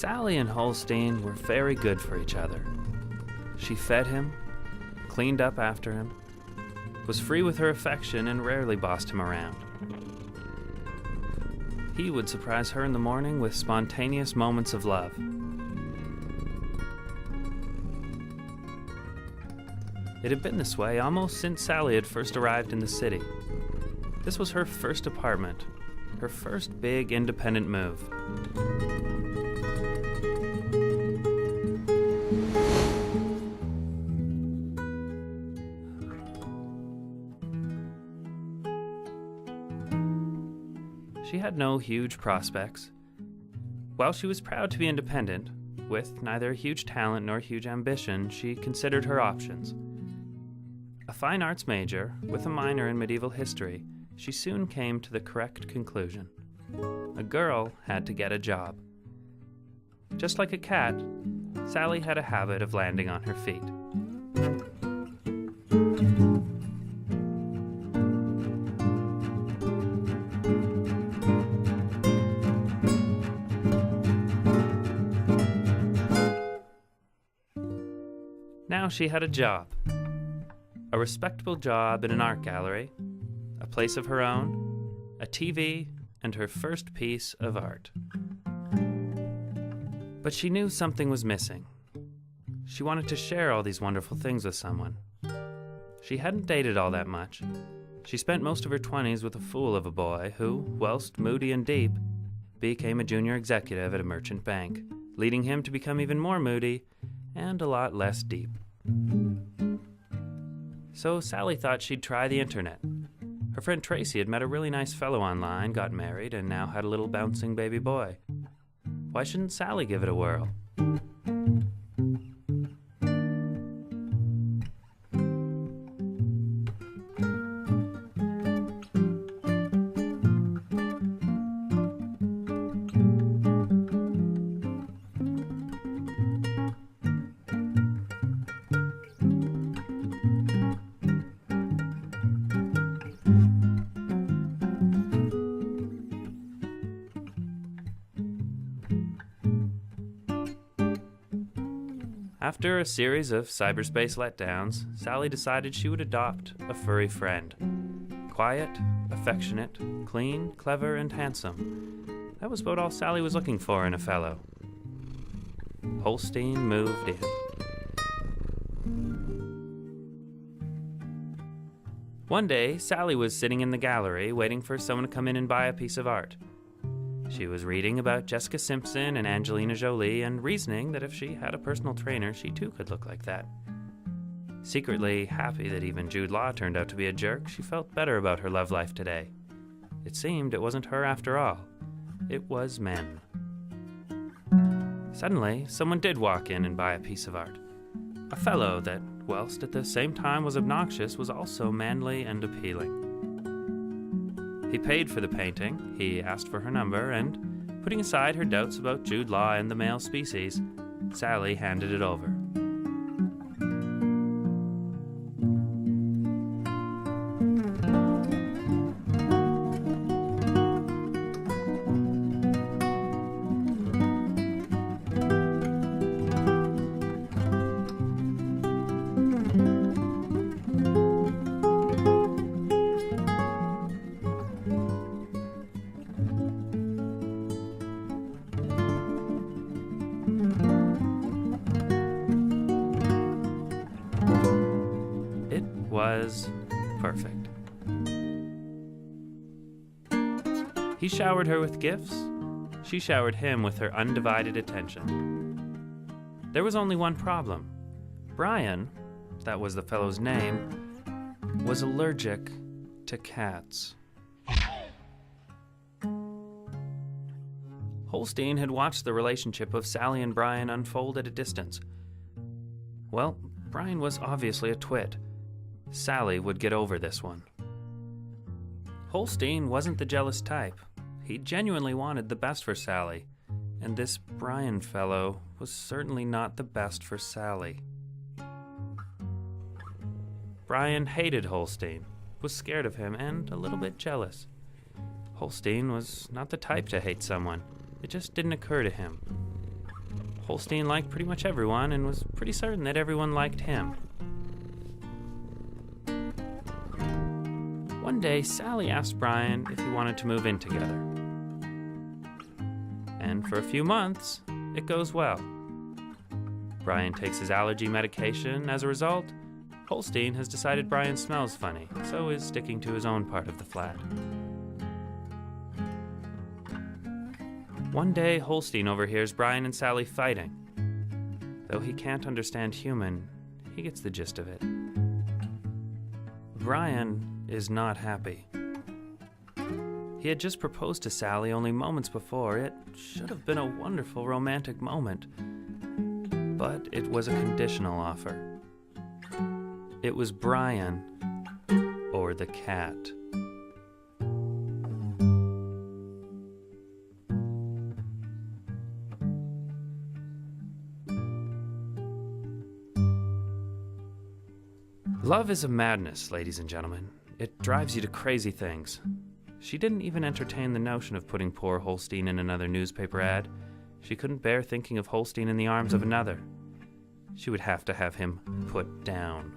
Sally and Holstein were very good for each other. She fed him, cleaned up after him, was free with her affection, and rarely bossed him around. He would surprise her in the morning with spontaneous moments of love. It had been this way almost since Sally had first arrived in the city. This was her first apartment, her first big independent move. She had no huge prospects. While she was proud to be independent, with neither huge talent nor huge ambition, she considered her options. A fine arts major, with a minor in medieval history, she soon came to the correct conclusion. A girl had to get a job. Just like a cat, Sally had a habit of landing on her feet. Now she had a job. A respectable job in an art gallery, a place of her own, a TV, and her first piece of art. But she knew something was missing. She wanted to share all these wonderful things with someone. She hadn't dated all that much. She spent most of her 20s with a fool of a boy who, whilst moody and deep, became a junior executive at a merchant bank, leading him to become even more moody and a lot less deep. So Sally thought she'd try the internet. Her friend Tracy had met a really nice fellow online, got married, and now had a little bouncing baby boy. Why shouldn't Sally give it a whirl? After a series of cyberspace letdowns, Sally decided she would adopt a furry friend. Quiet, affectionate, clean, clever, and handsome. That was about all Sally was looking for in a fellow. Holstein moved in. One day, Sally was sitting in the gallery waiting for someone to come in and buy a piece of art. She was reading about Jessica Simpson and Angelina Jolie and reasoning that if she had a personal trainer, she too could look like that. Secretly happy that even Jude Law turned out to be a jerk, she felt better about her love life today. It seemed it wasn't her after all. It was men. Suddenly, someone did walk in and buy a piece of art. A fellow that, whilst at the same time was obnoxious, was also manly and appealing. He paid for the painting, he asked for her number, and, putting aside her doubts about Jude Law and the male species, Sally handed it over. Was perfect. He showered her with gifts. She showered him with her undivided attention. There was only one problem. Brian, that was the fellow's name, was allergic to cats. Holstein had watched the relationship of Sally and Brian unfold at a distance. Well, Brian was obviously a twit. Sally would get over this one. Holstein wasn't the jealous type. He genuinely wanted the best for Sally, and this Brian fellow was certainly not the best for Sally. Brian hated Holstein, was scared of him, and a little bit jealous. Holstein was not the type to hate someone. It just didn't occur to him. Holstein liked pretty much everyone and was pretty certain that everyone liked him. One day, Sally asked Brian if he wanted to move in together. And for a few months, it goes well. Brian takes his allergy medication. As a result, Holstein has decided Brian smells funny, so is sticking to his own part of the flat. One day, Holstein overhears Brian and Sally fighting. Though he can't understand human, he gets the gist of it. Brian is not happy. He had just proposed to Sally only moments before. It should have been a wonderful romantic moment. But it was a conditional offer. It was Brian or the cat. Love is a madness, ladies and gentlemen. It drives you to crazy things. She didn't even entertain the notion of putting poor Holstein in another newspaper ad. She couldn't bear thinking of Holstein in the arms of another. She would have to have him put down.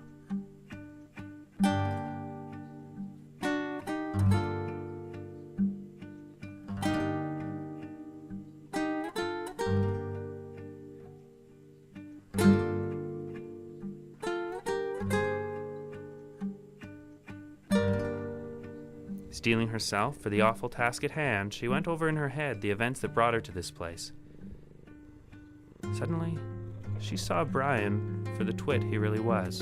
Steeling herself for the awful task at hand, she went over in her head the events that brought her to this place. Suddenly, she saw Brian for the twit he really was.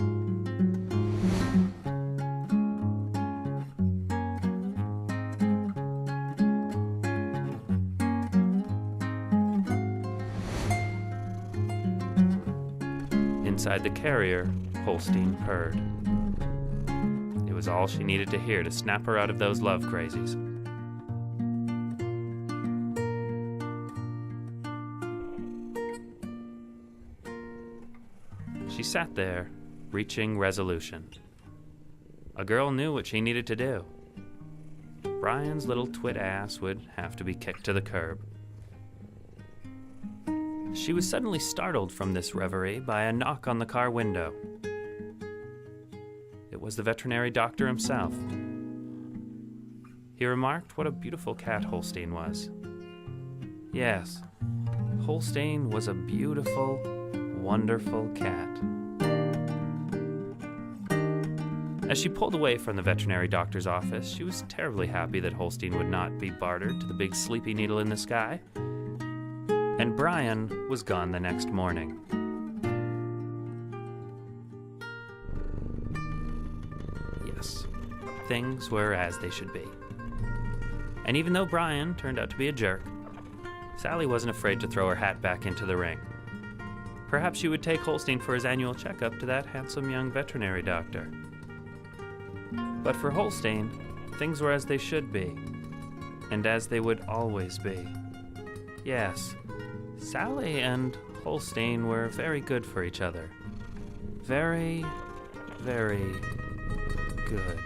Inside the carrier, Holstein purred. It was all she needed to hear to snap her out of those love crazies. She sat there, reaching resolution. A girl knew what she needed to do. Brian's little twit ass would have to be kicked to the curb. She was suddenly startled from this reverie by a knock on the car window. It was the veterinary doctor himself. He remarked what a beautiful cat Holstein was. Yes, Holstein was a beautiful, wonderful cat. As she pulled away from the veterinary doctor's office, she was terribly happy that Holstein would not be bartered to the big sleepy needle in the sky. And Brian was gone the next morning. Yes, things were as they should be. And even though Brian turned out to be a jerk, Sally wasn't afraid to throw her hat back into the ring. Perhaps she would take Holstein for his annual checkup to that handsome young veterinary doctor. But for Holstein, things were as they should be, and as they would always be. Yes, Sally and Holstein were very good for each other. Very, very good.